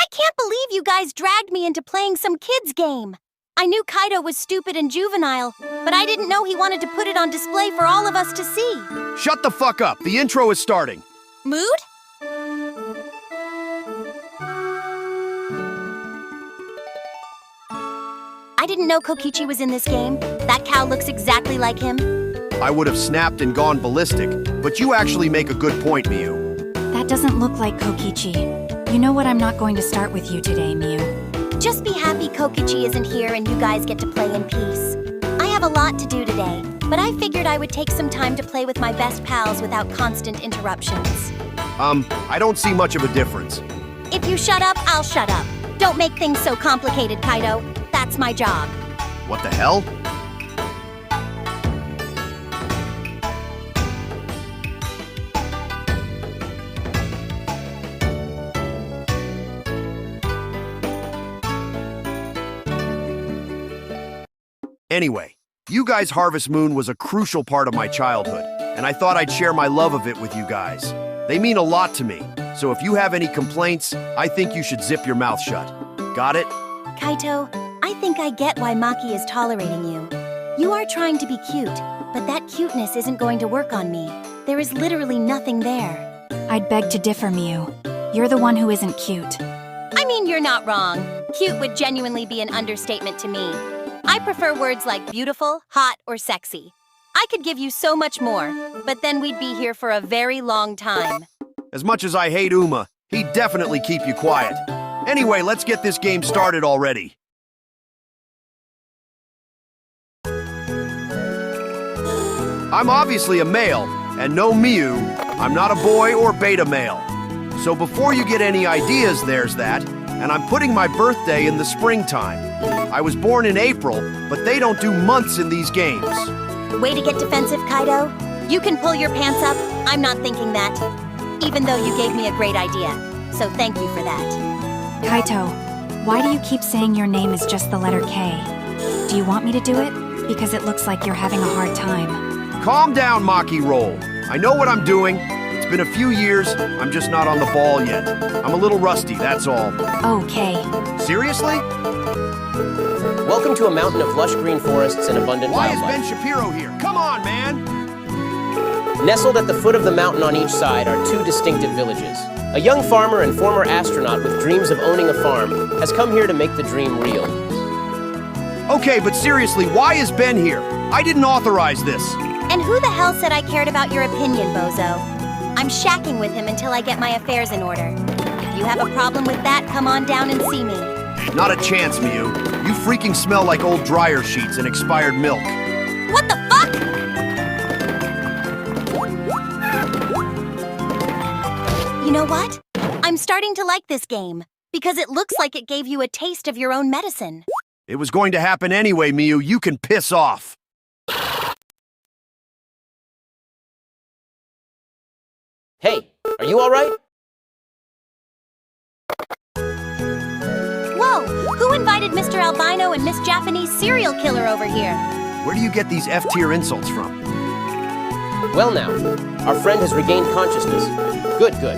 I can't believe you guys dragged me into playing some kids' game. I knew Kaito was stupid and juvenile, but I didn't know he wanted to put it on display for all of us to see. Shut the fuck up. The intro is starting. Mood? I didn't know Kokichi was in this game. That cow looks exactly like him. I would have snapped and gone ballistic, but you actually make a good point, Miu. That doesn't look like Kokichi. You know what? I'm not going to start with you today, Miu. Just be happy Kokichi isn't here and you guys get to play in peace. I have a lot to do today, but I figured I would take some time to play with my best pals without constant interruptions. I don't see much of a difference. If you shut up, I'll shut up. Don't make things so complicated, Kaito. That's my job. What the hell? Anyway, you guys' Harvest Moon was a crucial part of my childhood, and I thought I'd share my love of it with you guys. They mean a lot to me, so if you have any complaints, I think you should zip your mouth shut. Got it? Kaito, I think I get why Maki is tolerating you. You are trying to be cute, but that cuteness isn't going to work on me. There is literally nothing there. I'd beg to differ, Miu. You're the one who isn't cute. I mean, you're not wrong. Cute would genuinely be an understatement to me. I prefer words like beautiful, hot, or sexy. I could give you so much more, but then we'd be here for a very long time. As much as I hate Uma, he'd definitely keep you quiet. Anyway, let's get this game started already. I'm obviously a male, and no Miu, I'm not a boy or beta male. So before you get any ideas, there's that, and I'm putting my birthday in the springtime. I was born in April, but they don't do months in these games. Way to get defensive, Kaito. You can pull your pants up. I'm not thinking that. Even though you gave me a great idea. So thank you for that. Kaito, why do you keep saying your name is just the letter K? Do you want me to do it? Because it looks like you're having a hard time. Calm down, Maki Roll. I know what I'm doing. It's been a few years. I'm just not on the ball yet. I'm a little rusty, that's all. Okay. Seriously? Welcome to a mountain of lush green forests and abundant wildlife. Why is Ben Shapiro here? Come on, man! Nestled at the foot of the mountain on each side are two distinctive villages. A young farmer and former astronaut with dreams of owning a farm has come here to make the dream real. Okay, but seriously, why is Ben here? I didn't authorize this. And who the hell said I cared about your opinion, bozo? I'm shacking with him until I get my affairs in order. If you have a problem with that, come on down and see me. Not a chance, Miu. You freaking smell like old dryer sheets and expired milk. What the fuck? You know what? I'm starting to like this game, because it looks like it gave you a taste of your own medicine. It was going to happen anyway, Miu. You can piss off. Hey, are you all right? Whoa! Who invited Mr. Albino and Miss Japanese serial killer over here? Where do you get these F-tier insults from? Well now, our friend has regained consciousness. Good, good.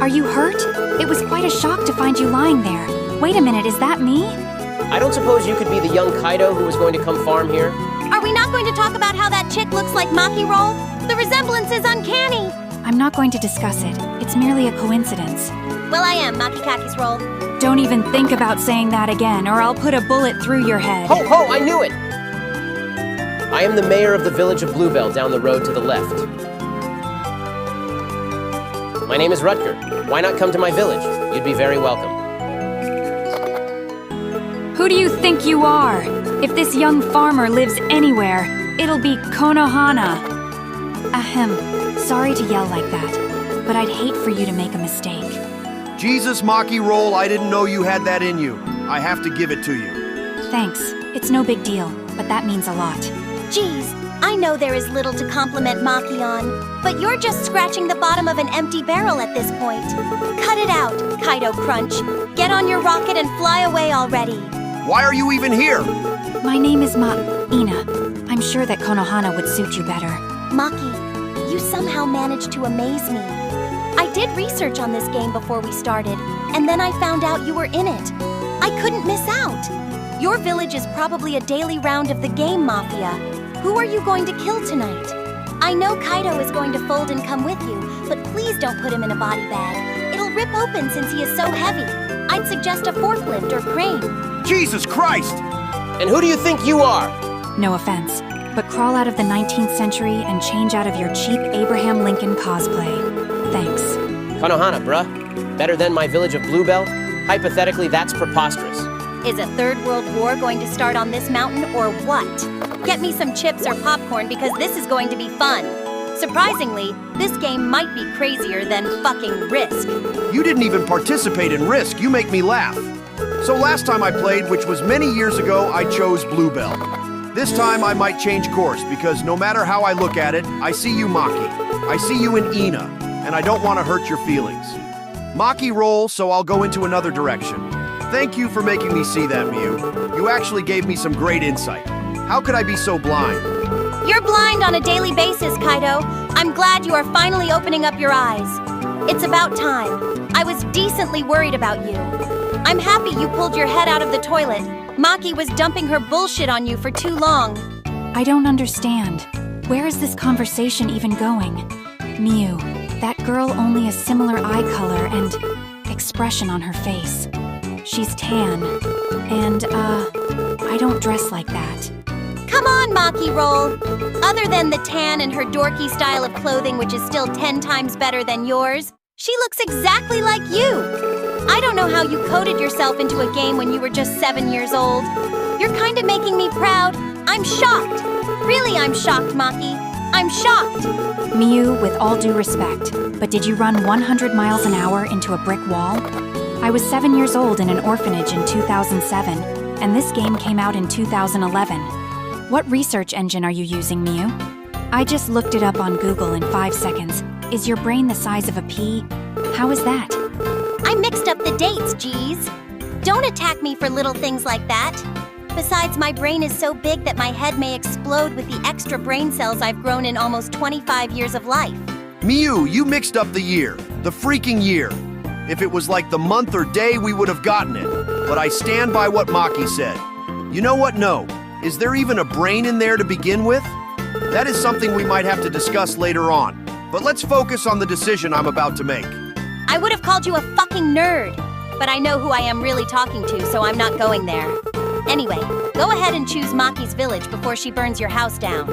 Are you hurt? It was quite a shock to find you lying there. Wait a minute, is that me? I don't suppose you could be the young Kaito who was going to come farm here? Are we not going to talk about how that chick looks like Maki Roll? The resemblance is uncanny. I'm not going to discuss it. It's merely a coincidence. Well, I am Maki Kaki's Roll. Don't even think about saying that again, or I'll put a bullet through your head. Ho, ho, I knew it! I am the mayor of the village of Bluebell down the road to the left. My name is Rutger. Why not come to my village? You'd be very welcome. Who do you think you are? If this young farmer lives anywhere, it'll be Konohana. Ahem. Sorry to yell like that, but I'd hate for you to make a mistake. Jesus, Maki Roll, I didn't know you had that in you. I have to give it to you. Thanks. It's no big deal, but that means a lot. Geez, I know there is little to compliment Maki on, but you're just scratching the bottom of an empty barrel at this point. Cut it out, Kaito Crunch. Get on your rocket and fly away already. Why are you even here? My name is Ina. I'm sure that Konohana would suit you better. Maki, you somehow managed to amaze me. I I did research on this game before we started, and then I found out you were in it. I couldn't miss out. Your village is probably a daily round of the game mafia. Who are you going to kill tonight? I know Kaito is going to fold and come with you, but please don't put him in a body bag. It'll rip open since he is so heavy. I'd suggest a forklift or crane. Jesus Christ! And who do you think you are? No offense, but crawl out of the 19th century and change out of your cheap Abraham Lincoln cosplay. Thanks. Konohana, bruh. Better than my village of Bluebell? Hypothetically, that's preposterous. Is a third world war going to start on this mountain or what? Get me some chips or popcorn because this is going to be fun. Surprisingly, this game might be crazier than fucking Risk. You didn't even participate in Risk. You make me laugh. So last time I played, which was many years ago, I chose Bluebell. This time I might change course because no matter how I look at it, I see you Maki. I see you in Ina, and I don't want to hurt your feelings. Maki roll, so I'll go into another direction. Thank you for making me see that, Miu. You actually gave me some great insight. How could I be so blind? You're blind on a daily basis, Kaito. I'm glad you are finally opening up your eyes. It's about time. I was decently worried about you. I'm happy you pulled your head out of the toilet. Maki was dumping her bullshit on you for too long. I don't understand. Where is this conversation even going? Miu, that girl only a similar eye color and expression on her face. She's tan, and, I don't dress like that. Come on, Maki roll. Other than the tan and her dorky style of clothing, which is still 10 times better than yours, she looks exactly like you. I don't know how you coded yourself into a game when you were just 7 years old. You're kind of making me proud. I'm shocked. Really, I'm shocked, Maki. I'm shocked. Miu, with all due respect, but did you run 100 miles an hour into a brick wall? I was 7 years old in an orphanage in 2007, and this game came out in 2011. What research engine are you using, Miu? I just looked it up on Google in 5 seconds. Is your brain the size of a pea? How is that? I mixed up the dates, geez. Don't attack me for little things like that. Besides, my brain is so big that my head may explode with the extra brain cells I've grown in almost 25 years of life. Miu, you mixed up the year. The freaking year. If it was like the month or day, we would have gotten it. But I stand by what Maki said. You know what? No. Is there even a brain in there to begin with? That is something we might have to discuss later on. But let's focus on the decision I'm about to make. I would have called you a fucking nerd, but I know who I am really talking to, so I'm not going there. Anyway, go ahead and choose Maki's village before she burns your house down.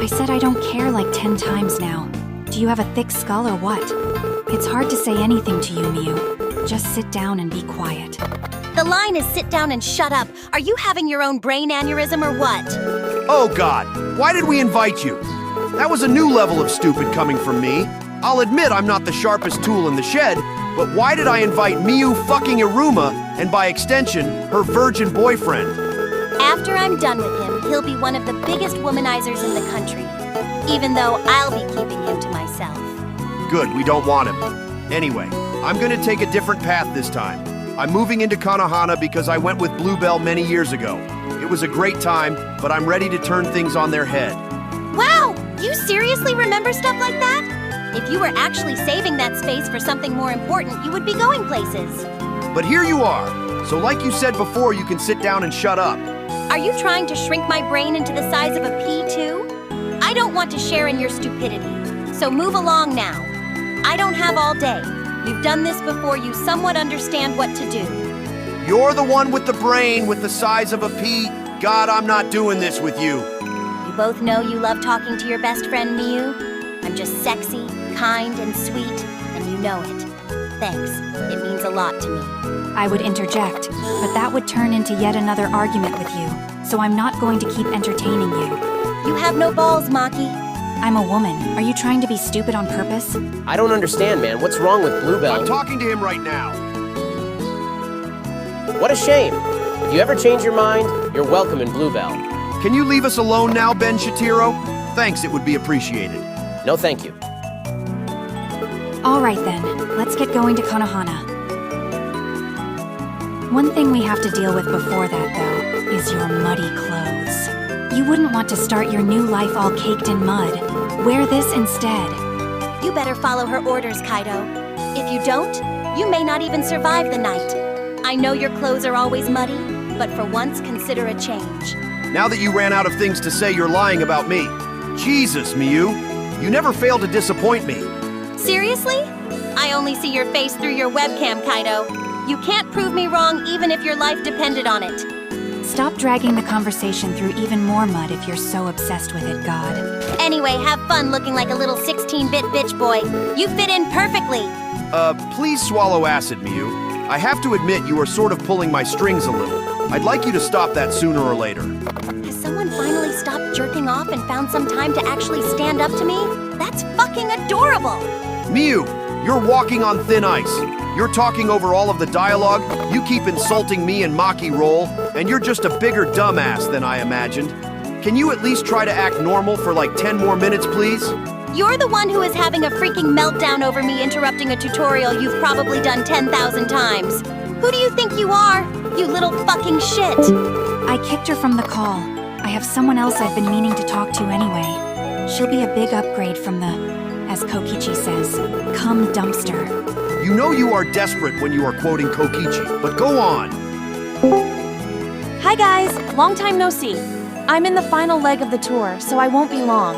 I said I don't care like 10 times now. Do you have a thick skull or what? It's hard to say anything to you, Miu. Just sit down and be quiet. The line is sit down and shut up. Are you having your own brain aneurysm or what? Oh God, why did we invite you? That was a new level of stupid coming from me. I'll admit I'm not the sharpest tool in the shed, but why did I invite Miu fucking Iruma, and by extension, her virgin boyfriend? After I'm done with him, he'll be one of the biggest womanizers in the country. Even though I'll be keeping him to myself. Good, we don't want him. Anyway, I'm gonna take a different path this time. I'm moving into Konohana because I went with Bluebell many years ago. It was a great time, but I'm ready to turn things on their head. Wow! You seriously remember stuff like that? If you were actually saving that space for something more important, you would be going places. But here you are. So like you said before, you can sit down and shut up. Are you trying to shrink my brain into the size of a pea too? I don't want to share in your stupidity, so move along now. I don't have all day. You've done this before, you somewhat understand what to do. You're the one with the brain with the size of a pea. God, I'm not doing this with you. You both know you love talking to your best friend, Miu. I'm just sexy, kind, and sweet, and you know it. Thanks. It means a lot to me. I would interject, but that would turn into yet another argument with you, so I'm not going to keep entertaining you. You have no balls, Maki. I'm a woman. Are you trying to be stupid on purpose? I don't understand, man. What's wrong with Bluebell? I'm talking to him right now. What a shame. If you ever change your mind, you're welcome in Bluebell. Can you leave us alone now, Ben Shapiro? Thanks, it would be appreciated. No, thank you. All right then, let's get going to Konohana. One thing we have to deal with before that, though, is your muddy clothes. You wouldn't want to start your new life all caked in mud. Wear this instead. You better follow her orders, Kaito. If you don't, you may not even survive the night. I know your clothes are always muddy, but for once consider a change. Now that you ran out of things to say, you're lying about me. Jesus, Miyu. You never fail to disappoint me. Seriously? I only see your face through your webcam, Kaito. You can't prove me wrong even if your life depended on it. Stop dragging the conversation through even more mud if you're so obsessed with it, God. Anyway, have fun looking like a little 16-bit bitch boy. You fit in perfectly. Please swallow acid, Miyu. I have to admit you are sort of pulling my strings a little. I'd like you to stop that sooner or later. Has someone finally stopped jerking off and found some time to actually stand up to me? That's fucking adorable! Miyu, you're walking on thin ice. You're talking over all of the dialogue, you keep insulting me and Maki roll, and you're just a bigger dumbass than I imagined. Can you at least try to act normal for like 10 more minutes, please? You're the one who is having a freaking meltdown over me interrupting a tutorial you've probably done 10,000 times. Who do you think you are? You little fucking shit! I kicked her from the call. I have someone else I've been meaning to talk to anyway. She'll be a big upgrade from the, as Kokichi says, cum dumpster. You know you are desperate when you are quoting Kokichi, but go on. Hi guys, long time no see. I'm in the final leg of the tour, so I won't be long.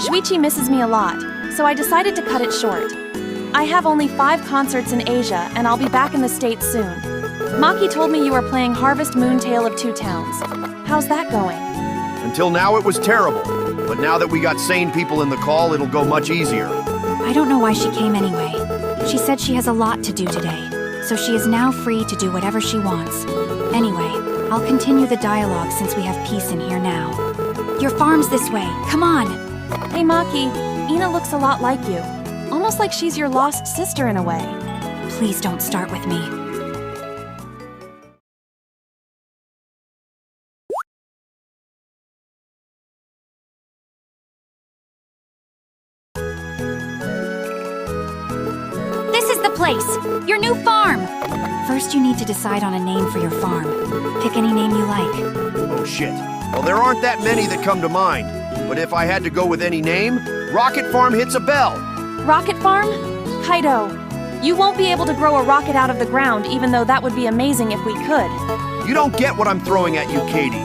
Shuichi misses me a lot, so I decided to cut it short. I have only 5 concerts in Asia, and I'll be back in the States soon. Maki told me you are playing Harvest Moon Tale of Two Towns. How's that going? Until now it was terrible, but now that we got sane people in the call, it'll go much easier. I don't know why she came anyway. She said she has a lot to do today, so she is now free to do whatever she wants. Anyway, I'll continue the dialogue since we have peace in here now. Your farm's this way, come on! Hey Maki, Ina looks a lot like you. Almost like she's your lost sister in a way. Please don't start with me. This is the place! Your new farm! First you need to decide on a name for your farm. Pick any name you like. Oh shit. Well, there aren't that many that come to mind. But if I had to go with any name, Rocket Farm hits a bell. Rocket Farm? Kaito, you won't be able to grow a rocket out of the ground, even though that would be amazing if we could. You don't get what I'm throwing at you, Katie.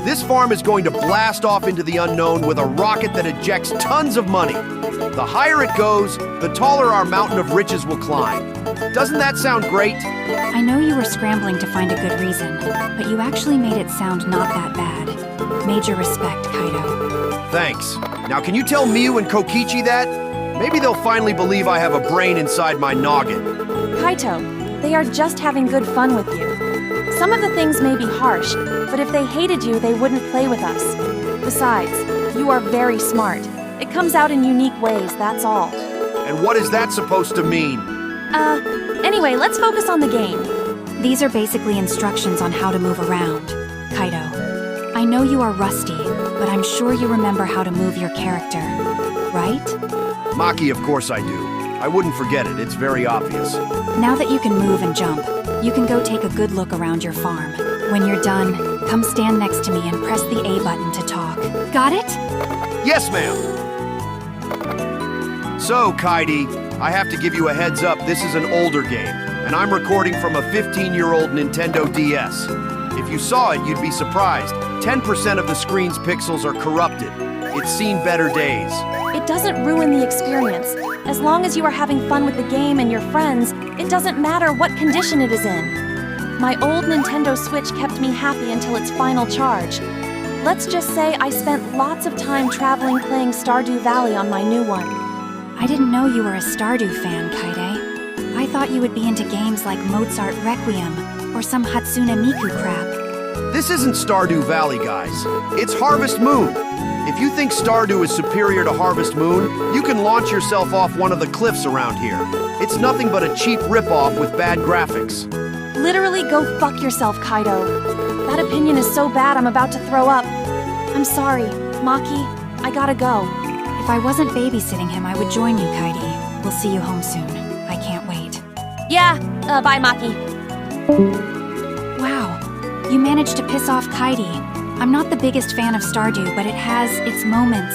This farm is going to blast off into the unknown with a rocket that ejects tons of money. The higher it goes, the taller our mountain of riches will climb. Doesn't that sound great? I know you were scrambling to find a good reason, but you actually made it sound not that bad. Major respect, Kaito. Thanks. Now can you tell Miyu and Kokichi that? Maybe they'll finally believe I have a brain inside my noggin. Kaito, they are just having good fun with you. Some of the things may be harsh, but if they hated you, they wouldn't play with us. Besides, you are very smart. It comes out in unique ways, that's all. And what is that supposed to mean? Anyway, let's focus on the game. These are basically instructions on how to move around. Kaito, I know you are rusty, but I'm sure you remember how to move your character, right? Maki, of course I do. I wouldn't forget it, it's very obvious. Now that you can move and jump, you can go take a good look around your farm. When you're done, come stand next to me and press the A button to talk. Got it? Yes, ma'am! So, Kaede, I have to give you a heads up, this is an older game, and I'm recording from a 15-year-old Nintendo DS. If you saw it, you'd be surprised. 10% of the screen's pixels are corrupted. It's seen better days. It doesn't ruin the experience. As long as you are having fun with the game and your friends, it doesn't matter what condition it is in. My old Nintendo Switch kept me happy until its final charge. Let's just say I spent lots of time traveling playing Stardew Valley on my new one. I didn't know you were a Stardew fan, Kaede. I thought you would be into games like Mozart Requiem or some Hatsune Miku crap. This isn't Stardew Valley, guys. It's Harvest Moon. If you think Stardew is superior to Harvest Moon, you can launch yourself off one of the cliffs around here. It's nothing but a cheap ripoff with bad graphics. Literally go fuck yourself, Kaito. That opinion is so bad I'm about to throw up. I'm sorry, Maki, I gotta go. If I wasn't babysitting him, I would join you, Kaede. We'll see you home soon. I can't wait. Yeah, bye, Maki. Wow, you managed to piss off Kaede. I'm not the biggest fan of Stardew, but it has its moments.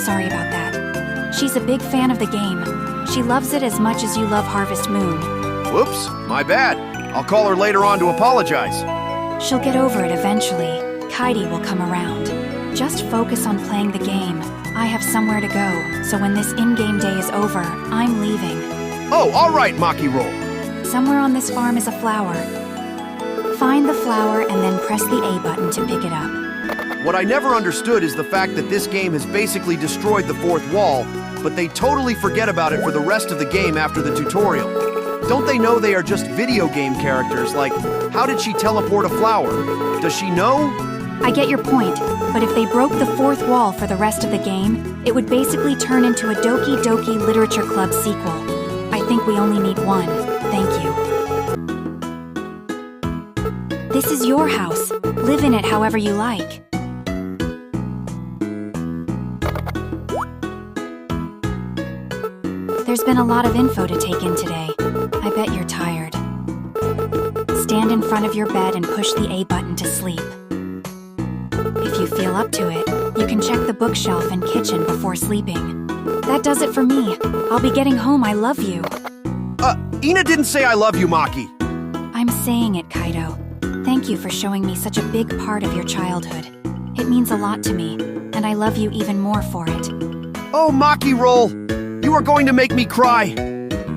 Sorry about that. She's a big fan of the game. She loves it as much as you love Harvest Moon. Whoops, my bad. I'll call her later on to apologize. She'll get over it eventually. Kaede will come around. Just focus on playing the game. I have somewhere to go, so when this in-game day is over, I'm leaving. Oh, all right, Maki Roll. Somewhere on this farm is a flower. Find the flower and then press the A button to pick it up. What I never understood is the fact that this game has basically destroyed the fourth wall, but they totally forget about it for the rest of the game after the tutorial. Don't they know they are just video game characters? Like, how did she teleport a flower? Does she know? I get your point, but if they broke the fourth wall for the rest of the game, it would basically turn into a Doki Doki Literature Club sequel. I think we only need one. Thank you. This is your house. Live in it however you like. There's been a lot of info to take in today. I bet you're tired. Stand in front of your bed and push the A button to sleep. If you feel up to it, you can check the bookshelf and kitchen before sleeping. That does it for me. I'll be getting home. I love you. Ina didn't say I love you, Maki. I'm saying it, Kaito. Thank you for showing me such a big part of your childhood. It means a lot to me, and I love you even more for it. Oh, Maki Roll, you are going to make me cry.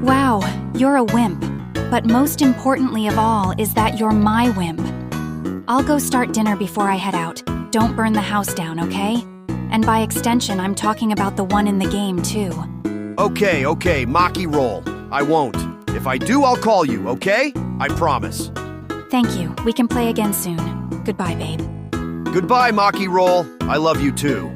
Wow, you're a wimp. But most importantly of all is that you're my wimp. I'll go start dinner before I head out. Don't burn the house down, okay? And by extension, I'm talking about the one in the game, too. Okay, Maki Roll. I won't. If I do, I'll call you, okay? I promise. Thank you. We can play again soon. Goodbye, babe. Goodbye, Maki Roll. I love you too.